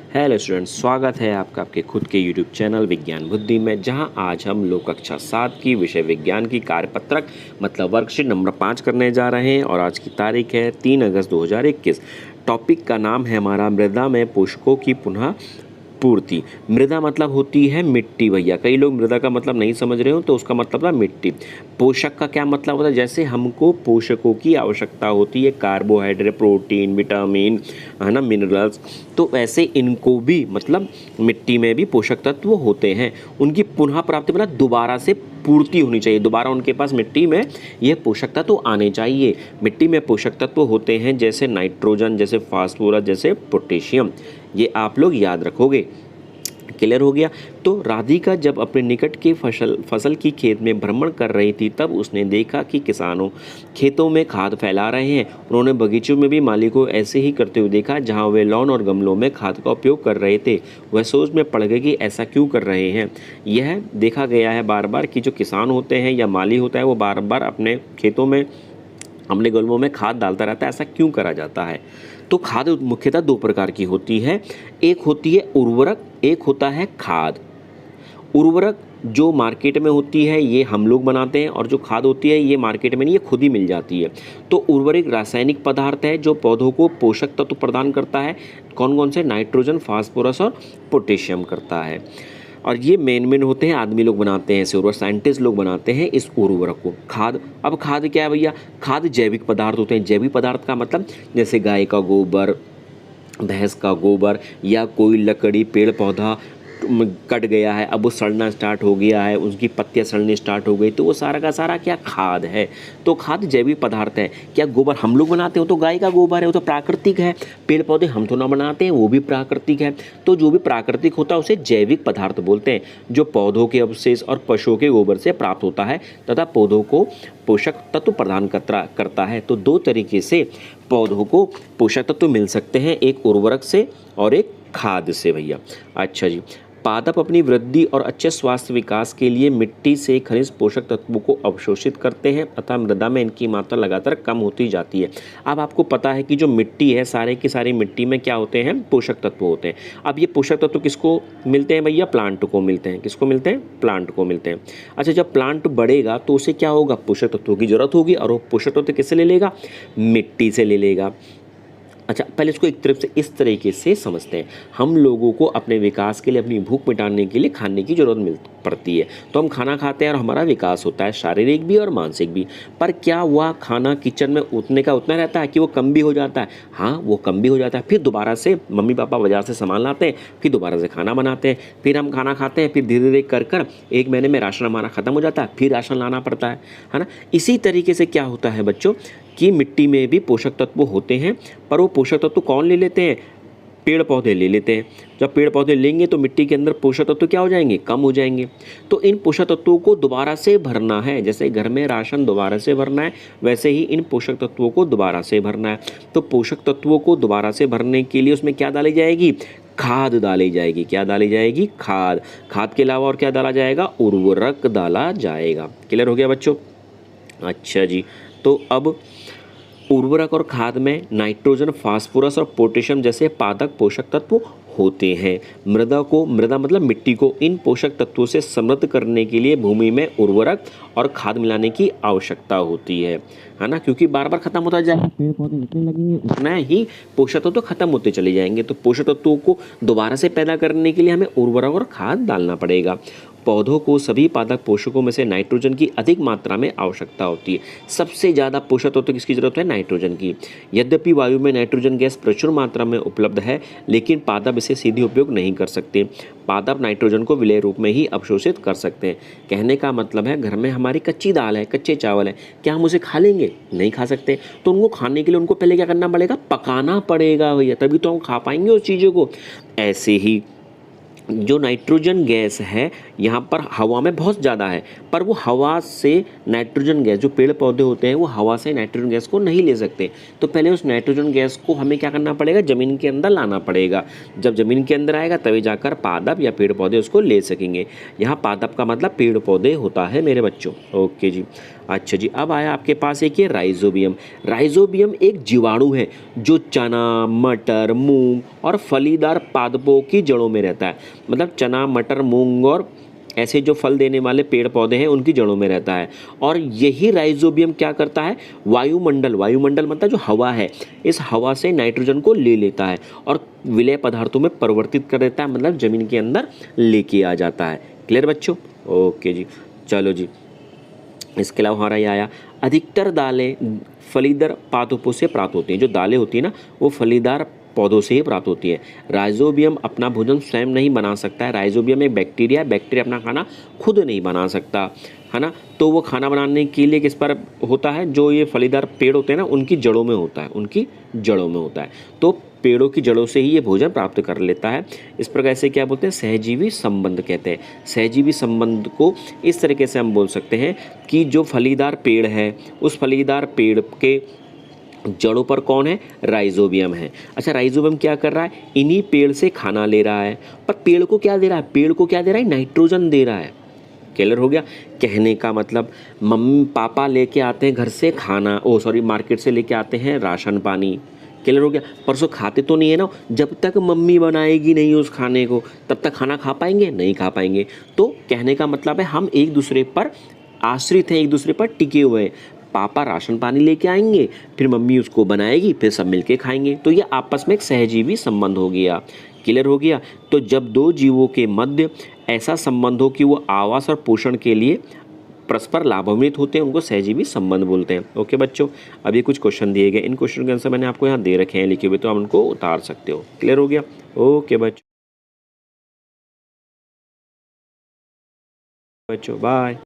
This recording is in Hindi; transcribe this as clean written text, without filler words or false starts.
हेलो स्टूडेंट्स, स्वागत है आपका आपके खुद के यूट्यूब चैनल विज्ञान बुद्धि में, जहां आज हम लोग कक्षा 7 की विषय विज्ञान की कार्यपत्रक मतलब वर्कशीट नंबर 5 करने जा रहे हैं। और आज की तारीख है 3 अगस्त 2021। टॉपिक का नाम है हमारा मृदा में पोषकों की पुनः पूर्ति। मृदा मतलब होती है मिट्टी भैया। कई लोग मृदा का मतलब नहीं समझ रहे हो तो उसका मतलब है मिट्टी। पोषक का क्या मतलब होता है? जैसे हमको पोषकों की आवश्यकता होती है, कार्बोहाइड्रेट, प्रोटीन, विटामिन, है ना, मिनरल्स, तो वैसे इनको भी मतलब मिट्टी में भी पोषक तत्व होते हैं। उनकी पुनः प्राप्ति मतलब दोबारा से पूर्ति होनी चाहिए। दोबारा उनके पास मिट्टी में ये पोषक तत्व आने चाहिए। मिट्टी में पोषक तत्व होते हैं जैसे नाइट्रोजन, जैसे फास्फोरस, जैसे पोटेशियम। ये आप लोग याद रखोगे। क्लियर हो गया। तो राधिका जब अपने निकट के फसल की खेत में भ्रमण कर रही थी, तब उसने देखा कि किसानों खेतों में खाद फैला रहे हैं। उन्होंने बगीचों में भी माली को ऐसे ही करते हुए देखा, जहां वे लॉन और गमलों में खाद का उपयोग कर रहे थे। वह सोच में पड़ गई कि ऐसा क्यों कर रहे हैं। यह देखा गया है बार बार कि जो किसान होते हैं या माली होता है, वो बार बार अपने खेतों में, अपने गलमों में खाद डालता रहता है। ऐसा क्यों करा जाता है? तो खाद मुख्यतः दो प्रकार की होती है। एक होती है उर्वरक, एक होता है खाद। उर्वरक जो मार्केट में होती है ये हम लोग बनाते हैं, और जो खाद होती है ये मार्केट में नहीं, ये खुद ही मिल जाती है। तो उर्वरक रासायनिक पदार्थ है जो पौधों को पोषक तत्व प्रदान करता है। कौन कौन से? नाइट्रोजन, फास्फोरस और पोटेशियम करता है। और ये मेन होते हैं, आदमी लोग बनाते हैं, उर्वरक साइंटिस्ट लोग बनाते हैं इस उर्वरक को। खाद, अब खाद क्या है भैया? खाद जैविक पदार्थ होते हैं। जैविक पदार्थ का मतलब जैसे गाय का गोबर, भैंस का गोबर, या कोई लकड़ी, पेड़ पौधा कट गया है, अब वो सड़ना स्टार्ट हो गया है, उसकी पत्तियां सड़ने स्टार्ट हो गई, तो वो सारा का सारा क्या? खाद है। तो खाद जैविक पदार्थ है। क्या गोबर हम लोग बनाते हो तो गाय का गोबर है, वो तो प्राकृतिक है। पेड़ पौधे हम तो ना बनाते हैं, वो भी प्राकृतिक है। तो जो भी प्राकृतिक होता है उसे जैविक पदार्थ बोलते हैं, जो पौधों के अवशेष और पशुओं के गोबर से प्राप्त होता है तथा पौधों को पोषक तत्व प्रदान करता है। तो दो तरीके से पौधों को पोषक तत्व मिल सकते हैं, एक उर्वरक से और एक खाद से भैया। अच्छा जी। पादप अपनी वृद्धि और अच्छे स्वास्थ्य विकास के लिए मिट्टी से खनिज पोषक तत्वों को अवशोषित करते हैं तथा मृदा में इनकी मात्रा लगातार कम होती जाती है। अब आपको पता है कि जो मिट्टी है, सारे की सारी मिट्टी में क्या होते हैं? पोषक तत्व होते हैं। अब ये पोषक तत्व किसको मिलते हैं भैया? प्लांट को मिलते हैं। किसको मिलते हैं? प्लांट को मिलते हैं। अच्छा, जब प्लांट बढ़ेगा तो उसे क्या होगा? पोषक तत्वों की जरूरत होगी, और वो पोषक तत्व किससे ले लेगा? मिट्टी से ले लेगा। अच्छा, पहले इसको एक तरफ से इस तरीके से समझते हैं। हम लोगों को अपने विकास के लिए, अपनी भूख मिटाने के लिए खाने की जरूरत पड़ती है। तो हम खाना खाते हैं और हमारा विकास होता है, शारीरिक भी और मानसिक भी। पर क्या वह खाना किचन में उतने का उतना रहता है कि वो कम भी हो जाता है? हाँ, वो कम भी हो जाता है। फिर दोबारा से मम्मी पापा बाजार से सामान लाते हैं, फिर दोबारा से खाना बनाते हैं, फिर हम खाना खाते हैं, फिर धीरे धीरे कर एक महीने में राशन हमारा ख़त्म हो जाता है, फिर राशन लाना पड़ता है ना। इसी तरीके से क्या होता है बच्चों कि मिट्टी में भी पोषक तत्व होते हैं, पर वो पोषक तत्व कौन ले लेते हैं? पेड़ पौधे ले लेते हैं। जब पेड़ पौधे लेंगे तो मिट्टी के अंदर पोषक तत्व क्या हो जाएंगे? कम हो जाएंगे। तो इन पोषक तत्वों को दोबारा से भरना है। जैसे घर में राशन दोबारा से भरना है, वैसे ही इन पोषक तत्वों को दोबारा से भरना है। तो पोषक तत्वों को दोबारा से भरने के लिए उसमें क्या डाली जाएगी? खाद डाली जाएगी। क्या डाली जाएगी? खाद। खाद के अलावा और क्या डाला जाएगा? उर्वरक डाला जाएगा। क्लियर हो गया बच्चों? अच्छा जी। तो अब उर्वरक और खाद में नाइट्रोजन, फास्फोरस और पोटेशियम जैसे पादप पोषक तत्व होते हैं। मृदा मतलब मिट्टी को इन पोषक तत्वों से समृद्ध करने के लिए भूमि में उर्वरक और खाद मिलाने की आवश्यकता होती है ना, क्योंकि बार बार खत्म होता जाएगा, पेड़ पौधे जितने लगेंगे उतना ही पोषक तत्व खत्म होते चले जाएंगे। तो पोषक तत्वों को दोबारा से पैदा करने के लिए हमें उर्वरक और खाद डालना पड़ेगा। पौधों को सभी पादप पोषकों में से नाइट्रोजन की अधिक मात्रा में आवश्यकता होती है। सबसे ज़्यादा पोषक तत्व किसकी जरूरत है? नाइट्रोजन की। यद्यपि वायु में नाइट्रोजन गैस प्रचुर मात्रा में उपलब्ध है, लेकिन पादप इसे सीधे उपयोग नहीं कर सकते। पादप नाइट्रोजन को विलेय रूप में ही अवशोषित कर सकते हैं। कहने का मतलब है, घर में हमारी कच्ची दाल है, कच्चे चावल है, क्या हम उसे खा लेंगे? नहीं खा सकते। तो उनको खाने के लिए उनको पहले क्या करना पड़ेगा? पकाना पड़ेगा भैया, तभी तो हम खा पाएंगे उस चीज़ों को। ऐसे ही जो नाइट्रोजन गैस है यहाँ पर हवा में बहुत ज़्यादा है, पर वो हवा से नाइट्रोजन गैस, जो पेड़ पौधे होते हैं वो हवा से नाइट्रोजन गैस को नहीं ले सकते। तो पहले उस नाइट्रोजन गैस को हमें क्या करना पड़ेगा, ज़मीन के अंदर लाना पड़ेगा। जब ज़मीन के अंदर आएगा तभी जाकर पादप या पेड़ पौधे उसको ले सकेंगे। यहाँ पादप का मतलब पेड़ पौधे होता है मेरे बच्चों। ओके जी। अच्छा जी, अब आया आपके पास एक ये राइजोबियम। राइजोबियम एक जीवाणु है जो चना, मटर, मूंग और फलीदार पादपों की जड़ों में रहता है। मतलब चना, मटर, मूंग और ऐसे जो फल देने वाले पेड़ पौधे हैं उनकी जड़ों में रहता है। और यही राइजोबियम क्या करता है, वायुमंडल, वायुमंडल मतलब जो हवा है, इस हवा से नाइट्रोजन को ले लेता है और विलेय पदार्थों में परिवर्तित कर देता है, मतलब जमीन के अंदर लेके आ जाता है। क्लियर बच्चों? ओके जी, चलो जी। इसके अलावा हमारा ये आया, अधिकतर दालें फलीदार पादपों से प्राप्त होती हैं। जो दालें होती हैं ना वो फलीदार पौधों से ही प्राप्त होती है। राइजोबियम अपना भोजन स्वयं नहीं बना सकता है। राइजोबियम एक बैक्टीरिया है, बैक्टीरिया अपना खाना खुद नहीं बना सकता है ना। तो वो खाना बनाने के लिए किस पर होता है, जो ये फलीदार पेड़ होते हैं ना उनकी जड़ों में होता है, उनकी जड़ों में होता है। तो पेड़ों की जड़ों से ही ये भोजन प्राप्त कर लेता है। इस प्रकार से क्या बोलते हैं, सहजीवी संबंध कहते हैं। सहजीवी संबंध को इस तरीके से हम बोल सकते हैं कि जो फलीदार पेड़ है उस फलीदार पेड़ के जड़ों पर कौन है, राइजोबियम है। अच्छा, राइजोबियम क्या कर रहा है, इन्हीं पेड़ से खाना ले रहा है। पर पेड़ को क्या दे रहा है, पेड़ को क्या दे रहा है, नाइट्रोजन दे रहा है। क्लियर हो गया? कहने का मतलब मम्मी पापा लेके आते हैं घर से खाना, मार्केट से लेके आते हैं राशन पानी। क्लियर हो गया? परसों खाते तो नहीं है ना, जब तक मम्मी बनाएगी नहीं उस खाने को तब तक खाना खा पाएंगे, नहीं खा पाएंगे। तो कहने का मतलब है हम एक दूसरे पर आश्रित हैं, एक दूसरे पर टिके हुए हैं। पापा राशन पानी लेके आएंगे, फिर मम्मी उसको बनाएगी, फिर सब मिलके खाएंगे। तो ये आपस में एक सहजीवी संबंध हो गया। क्लियर हो गया? तो जब दो जीवों के मध्य ऐसा संबंध हो कि वो आवास और पोषण के लिए परस्पर लाभान्वित होते हैं, उनको सहजीवी संबंध बोलते हैं। ओके बच्चों, अभी कुछ क्वेश्चन दिए गए, इन क्वेश्चन के आंसर मैंने आपको यहाँ दे रखे हैं लिखे हुए, तो आप उनको उतार सकते हो। क्लियर हो गया? ओके बच्चों, बाय।